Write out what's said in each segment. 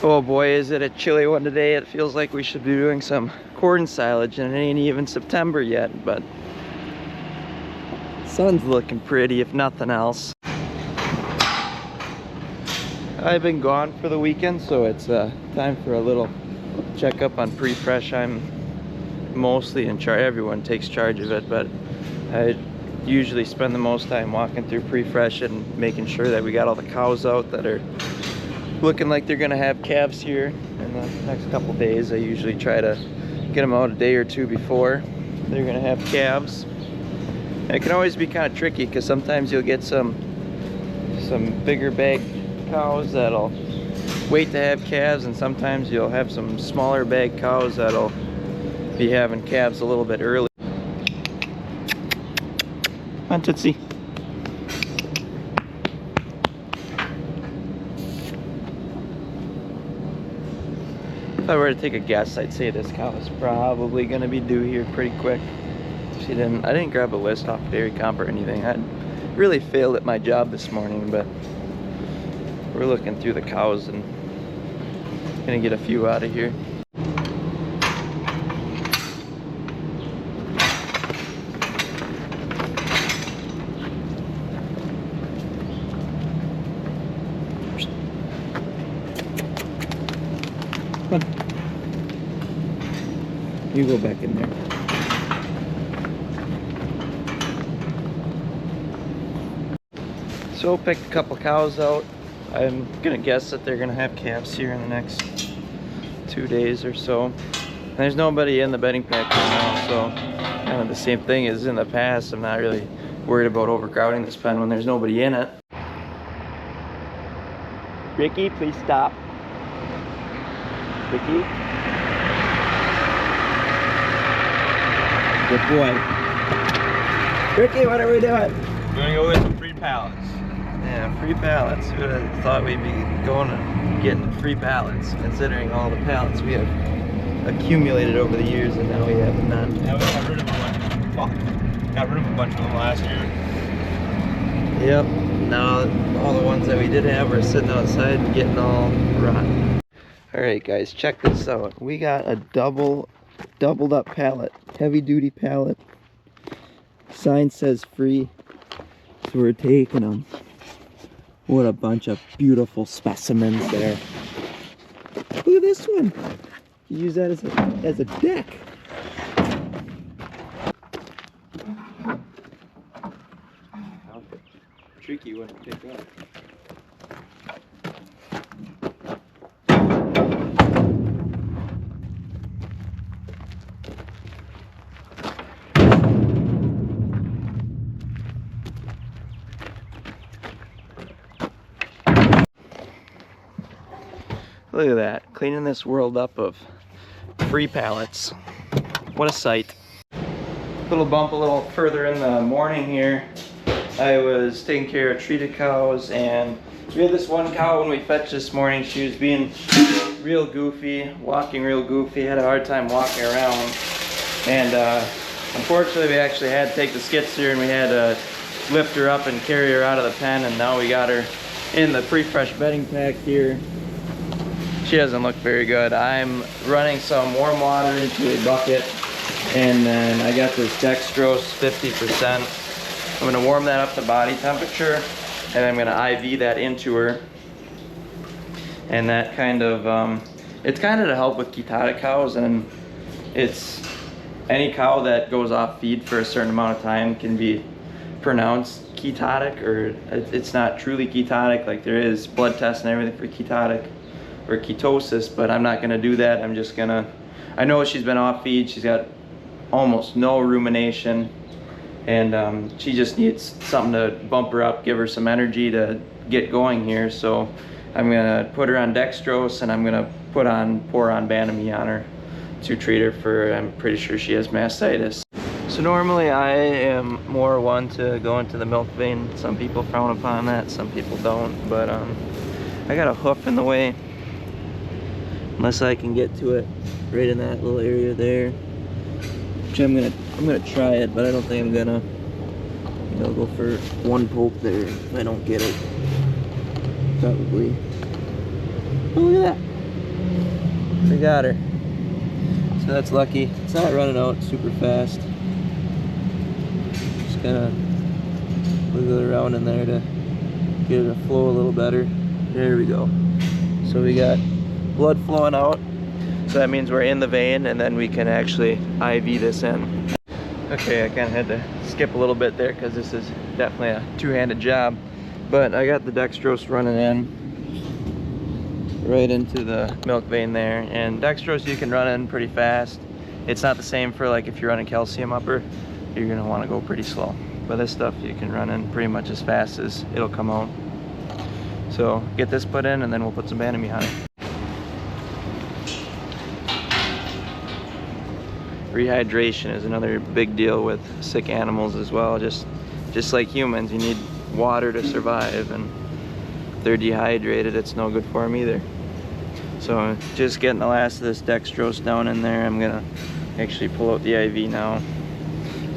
Oh boy, is it a chilly one today. It feels like we should be doing some corn silage and it ain't even September yet, but sun's looking pretty if nothing else. I've been gone for the weekend, so it's time for a little checkup on prefresh. I'm mostly in charge. Everyone takes charge of it, but I usually spend the most time walking through prefresh and making sure that we got all the cows out that are looking like they're gonna have calves here in the next couple days. I usually try to get them out a day or two before they're gonna have calves. And it can always be kind of tricky because sometimes you'll get some bigger bag cows that'll wait to have calves, and sometimes you'll have some smaller bag cows that'll be having calves a little bit early. Come on, Tootsie. If I were to take a guess, I'd say this cow is probably going to be due here pretty quick. I didn't grab a list off Dairy Comp or anything. I really failed at my job this morning, but we're looking through the cows and gonna get a few out of here. Come on. You go back in there. So picked a couple cows out. I'm gonna guess that they're gonna have calves here in the next 2 days or so. And there's nobody in the bedding pack right now, so kind of the same thing as in the past. I'm not really worried about overcrowding this pen when there's nobody in it. Ricky, please stop. Ricky? Good boy. Ricky, what are we doing? We're gonna go get some free pallets. Yeah, free pallets. Who would have thought we'd be going and getting free pallets, considering all the pallets we have accumulated over the years, and now we have none. Yeah, we got rid of a bunch. Fuck. Got rid of a bunch of them last year. Yep. Now all the ones that we did have are sitting outside and getting all rotten. Alright guys, check this out. We got a doubled up pallet. Heavy duty pallet. Sign says free. So we're taking them. What a bunch of beautiful specimens there. Look at this one. You use that as a deck. Tricky one to pick up. Look at that, cleaning this world up of free pallets. What a sight. Little bump a little further in the morning here. I was taking care of treated cows, and we had this one cow when we fetched this morning. She was being real goofy, walking real goofy, had a hard time walking around. And unfortunately we actually had to take the skid steer and we had to lift her up and carry her out of the pen, and now we got her in the prefresh bedding pack here. She doesn't look very good. I'm running some warm water into a bucket, and then I got this dextrose 50%. I'm gonna warm that up to body temperature, and I'm gonna IV that into her. And that kind of, it's kind of to help with ketotic cows, and it's any cow that goes off feed for a certain amount of time can be pronounced ketotic, or it's not truly ketotic. Like, there is blood tests and everything for ketotic or ketosis, but I'm not gonna do that. I'm just gonna, I know she's been off feed, she's got almost no rumination, and she just needs something to bump her up, give her some energy to get going here. So I'm gonna put her on dextrose, and I'm gonna pour on Banamine on her to treat her for, I'm pretty sure she has mastitis. So normally I am more one to go into the milk vein. Some people frown upon that, some people don't, but I got a hoof in the way. Unless I can get to it right in that little area there, which I'm gonna try it, but I don't think I'm gonna. I'll go for one poke there if I don't get it. Probably. Oh, look at that! We got her. So that's lucky. It's not running out super fast. Just kind of wiggle it around in there to get it to flow a little better. There we go. So we got blood flowing out. So that means we're in the vein, and then we can actually IV this in. Okay, I kind of had to skip a little bit there because this is definitely a two-handed job. But I got the dextrose running in right into the milk vein there. And dextrose you can run in pretty fast. It's not the same for like if you're running calcium upper, you're gonna want to go pretty slow. But this stuff you can run in pretty much as fast as it'll come out. So get this put in, and then we'll put some Banami on it. Rehydration is another big deal with sick animals as well. Just like humans, you need water to survive, and if they're dehydrated, it's no good for them either. So just getting the last of this dextrose down in there. I'm gonna actually pull out the IV now,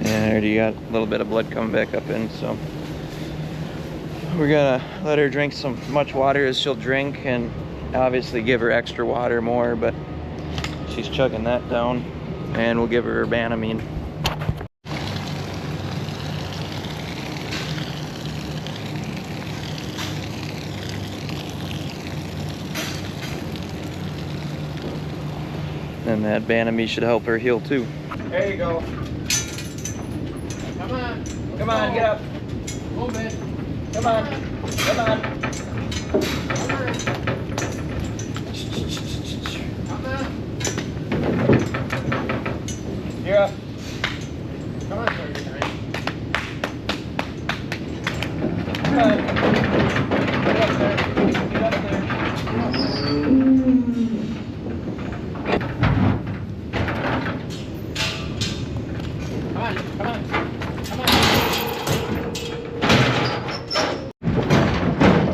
and I already got a little bit of blood coming back up in. So we're gonna let her drink as much water as she'll drink, and obviously give her extra water more, but she's chugging that down. And we'll give her her Banamine. And that Banamine should help her heal too. There you go. Come on. Come on, get up. Move it. Come on. Come on. Come on. Come on. You're up. Come on, 39. Come on. Get up there. Get up there. Come on, come on. Come on.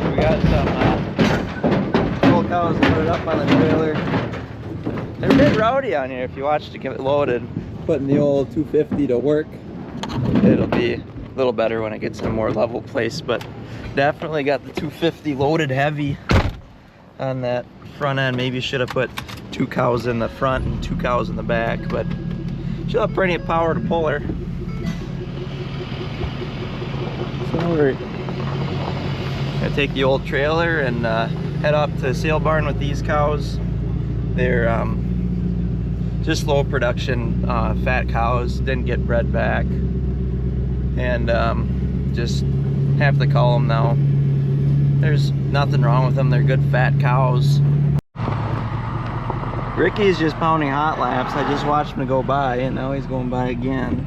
We got some full cows loaded up on the trailer. They're a bit rowdy on here if you watch to get it loaded. Putting the old 250 to work. It'll be a little better when it gets in a more level place, but definitely got the 250 loaded heavy on that front end. Maybe should have put 2 cows in the front and 2 cows in the back, but she'll have plenty of power to pull her. So we're gonna take the old trailer and head up to the sale barn with these cows. They're just low production fat cows, didn't get bred back, and just have to call them now. There's nothing wrong with them, they're good fat cows. Ricky's just pounding hot laps. I just watched him go by, and now he's going by again.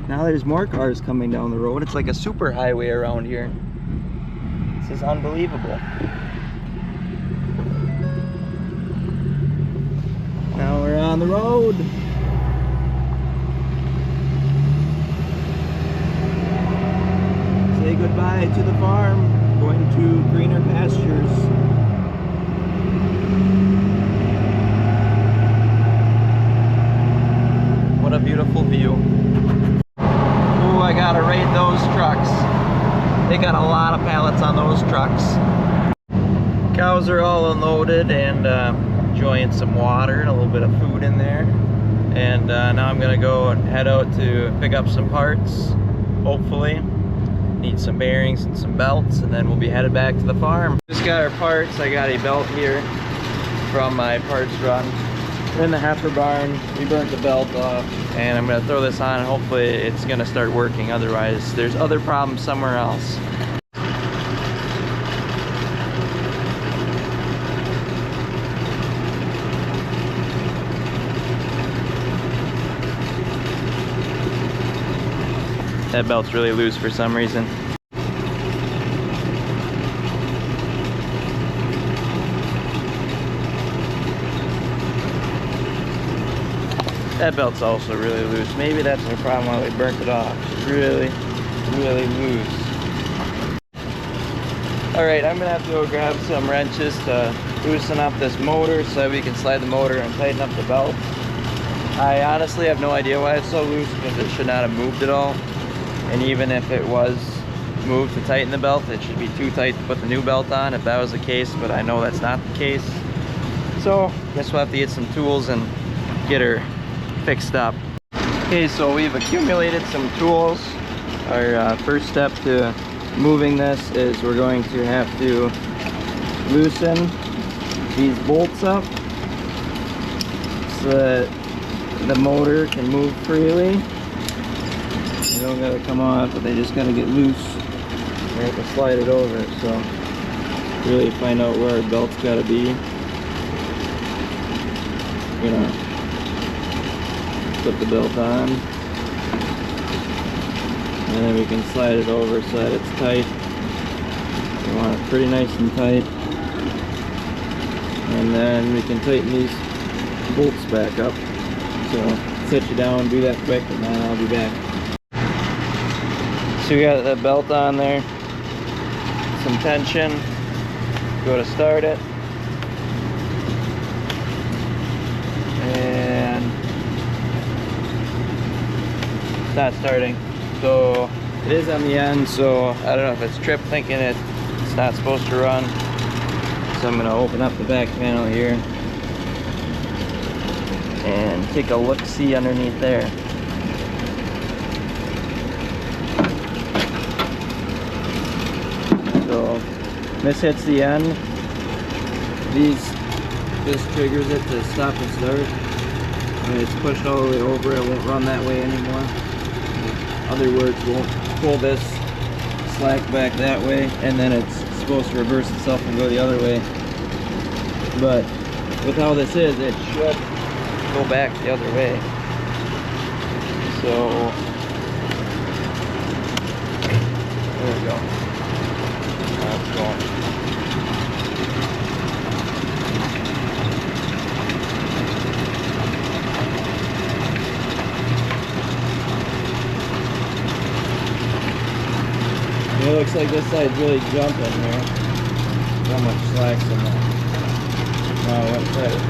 Now there's more cars coming down the road. It's like a super highway around here. This is unbelievable. Now we're on the road. Say goodbye to the farm. Going to greener pastures. What a beautiful view. Ooh, I gotta rate those trucks. They got a lot of pallets on those trucks. Cows are all unloaded and enjoying some water and a little bit of food in there. And now I'm gonna go and head out to pick up some parts, hopefully. Need some bearings and some belts, and then we'll be headed back to the farm. Just got our parts. I got a belt here from my parts run. We're in the heifer barn. We burnt the belt off, and I'm gonna throw this on, and hopefully it's gonna start working. Otherwise, there's other problems somewhere else. That belt's really loose for some reason. That belt's also really loose. Maybe that's the problem why we burnt it off. It's really, really loose. Alright, I'm gonna have to go grab some wrenches to loosen up this motor so that we can slide the motor and tighten up the belt. I honestly have no idea why it's so loose, because it should not have moved at all. And even if it was moved to tighten the belt, it should be too tight to put the new belt on if that was the case, but I know that's not the case. So guess we'll have to get some tools and get her fixed up. Okay, so we've accumulated some tools. Our first step to moving this is we're going to have to loosen these bolts up so that the motor can move freely. They don't gotta come off, but they just gotta get loose. We have to slide it over, so really find out where our belt's gotta be. We're gonna put the belt on, and then we can slide it over so that it's tight. We want it pretty nice and tight, and then we can tighten these bolts back up. So set you down, do that quick, and then I'll be back. So we got the belt on there, some tension, go to start it, and it's not starting. So it is on the end, so I don't know if it's tripped thinking it's not supposed to run. So I'm gonna open up the back panel here and take a look-see underneath there. So this hits the end. This triggers it to stop and start. When it's pushed all the way over, it won't run that way anymore. In other words, we'll pull this slack back that way, and then it's supposed to reverse itself and go the other way. But with how this is, it should go back the other way. So there we go. Now it's going. It looks like this side's really jumping here. How much slack's in that? Wow, went tight.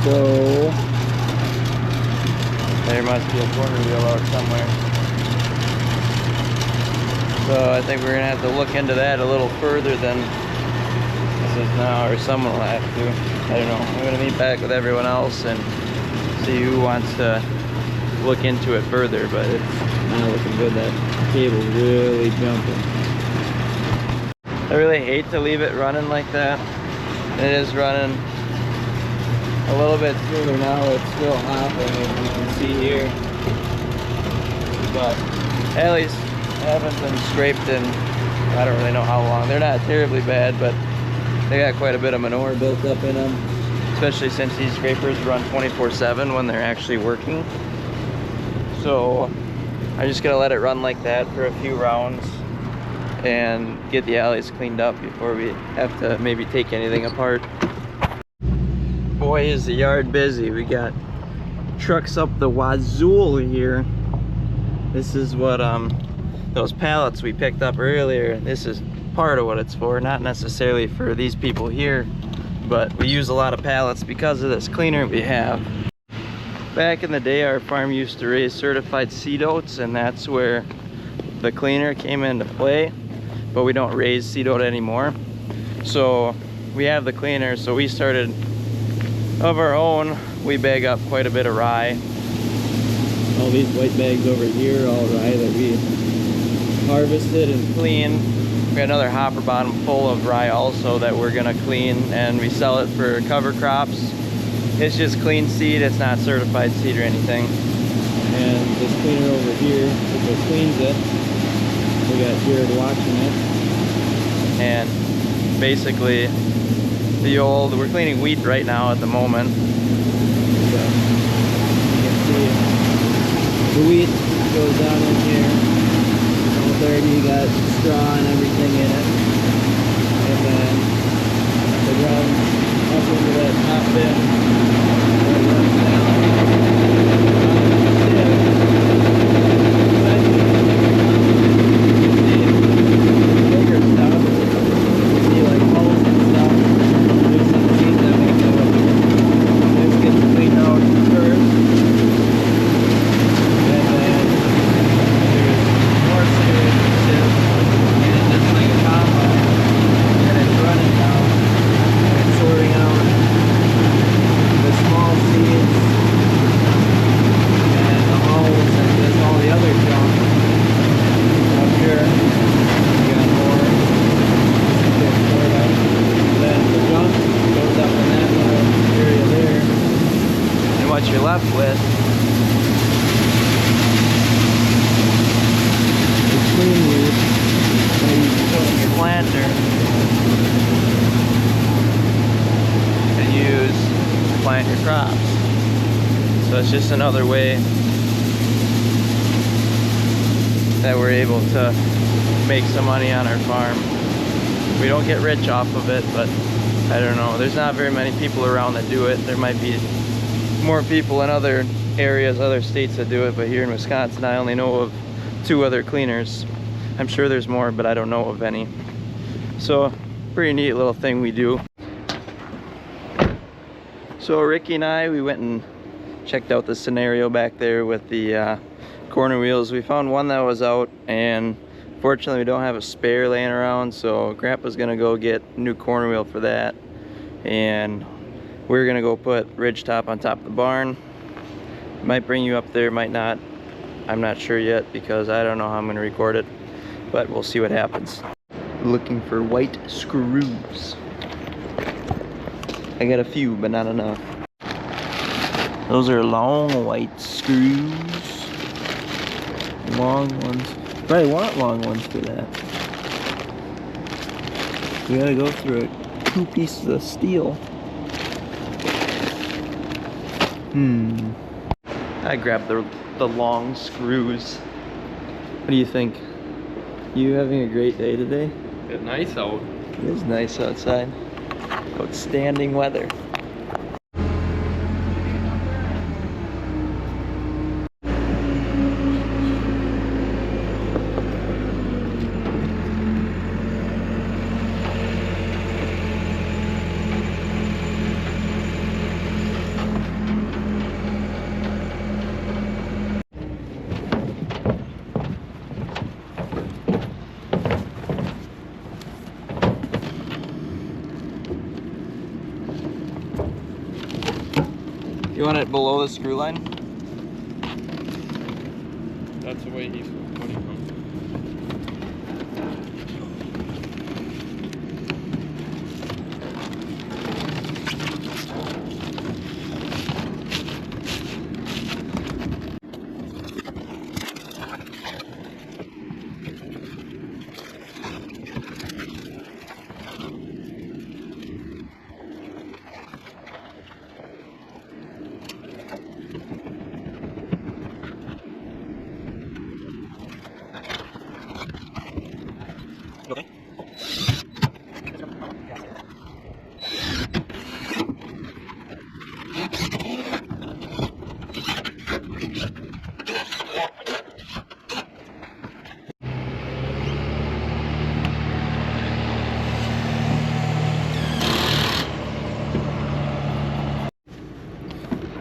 So there must be a corner wheel out somewhere. So I think we're gonna have to look into that a little further than this is now, or someone will have to. I don't know. I'm gonna meet back with everyone else and see who wants to look into it further, but it's not looking good. That cable's really jumping. I really hate to leave it running like that. It is running a little bit smoother now. It's still hopping, as you can see here, but at least haven't been scraped in I don't really know how long. They're not terribly bad, but they got quite a bit of manure built up in them, especially since these scrapers run 24/7 when they're actually working. So I just gotta let it run like that for a few rounds and get the alleys cleaned up before we have to maybe take anything apart. Boy, is the yard busy. We got trucks up the wazoo here. This is what those pallets we picked up earlier, this is part of what it's for, not necessarily for these people here, but we use a lot of pallets because of this cleaner we have. Back in the day, our farm used to raise certified seed oats, and that's where the cleaner came into play, but we don't raise seed oat anymore. So we have the cleaner, so we started of our own. We bag up quite a bit of rye. All these white bags over here, all rye that we harvested and cleaned. We got another hopper bottom full of rye also that we're gonna clean, and we sell it for cover crops. It's just clean seed, it's not certified seed or anything. And this cleaner over here, which cleans it, we got Jared watching it. And basically, we're cleaning wheat right now at the moment. So you can see the wheat goes down in here. All dirty, you got straw and everything in it. And then the ground up into that top bin. Running left with is clean weed that you put in your planter and use to plant your crops. So it's just another way that we're able to make some money on our farm. We don't get rich off of it, but I don't know. There's not very many people around that do it. There might be more people in other areas, other states that do it, but here in Wisconsin, I only know of 2 other cleaners. I'm sure there's more, but I don't know of any. So, pretty neat little thing we do. So Ricky and I, we went and checked out the scenario back there with the corner wheels. We found one that was out, and fortunately we don't have a spare laying around, so Grandpa's gonna go get a new corner wheel for that, and we're gonna go put ridge top on top of the barn. Might bring you up there, might not. I'm not sure yet because I don't know how I'm gonna record it, but we'll see what happens. Looking for white screws. I got a few, but not enough. Those are long white screws. Long ones. Probably want long ones for that. We gotta go through 2 pieces of steel. I grabbed the long screws. What do you think? You having a great day today? It's nice out. It is nice outside. Outstanding weather. You want it below the screw line? That's the way he's putting them. Okay.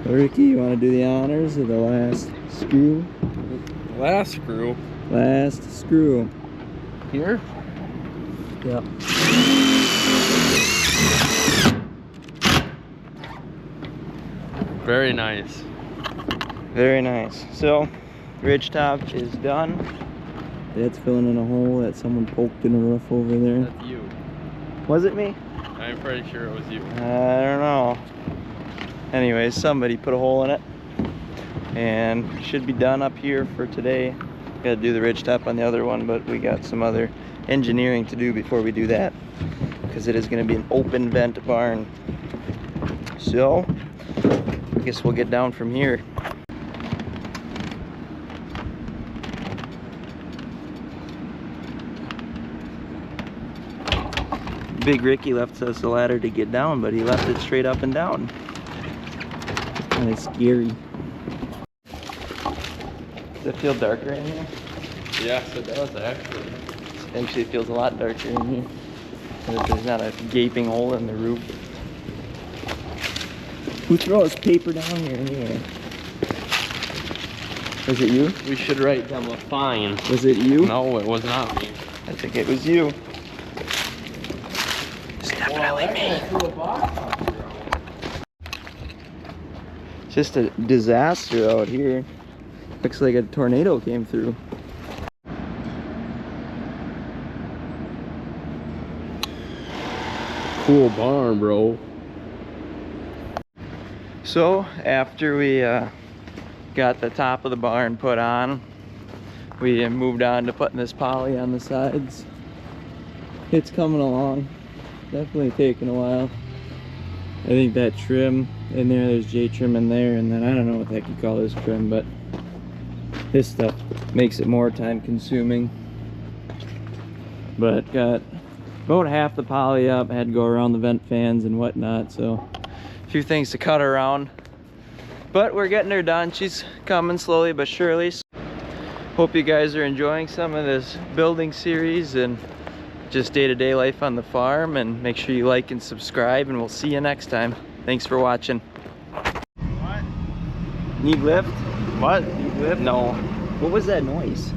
Ricky, you want to do the honors of the last screw? Last screw. Last screw. Here? Yep. Very nice. Very nice. So, ridge top is done. Dad's filling in a hole that someone poked in the roof over there. That's you. Was it me? I'm pretty sure it was you. I don't know. Anyways, somebody put a hole in it. And should be done up here for today. Gotta do the ridge top on the other one, but we got some other engineering to do before we do that, because it is going to be an open vent barn. So I guess we'll get down from here. Big Ricky left us a ladder to get down, but he left it straight up and down. Kind of scary. Does it feel darker in here? Yes, it does actually. Actually, it feels a lot darker in here. There's not a gaping hole in the roof. Who throws paper down here anyway? Was it you? We should write them a fine. Was it you? No, it was not me. I think it was you. It's definitely me. Just a disaster out here. Looks like a tornado came through. Cool barn, bro. So after we got the top of the barn put on, we moved on to putting this poly on the sides. It's coming along, definitely taking a while. I think that trim in there's J trim in there, and then I don't know what the heck you call this trim, but this stuff makes it more time consuming. But got about half the poly up, had to go around the vent fans and whatnot, so a few things to cut around. But we're getting her done. She's coming slowly but surely. Hope you guys are enjoying some of this building series and just day-to-day life on the farm, and make sure you like and subscribe, and we'll see you next time. Thanks for watching. What? Need lift? What? Need lift? No. What was that noise?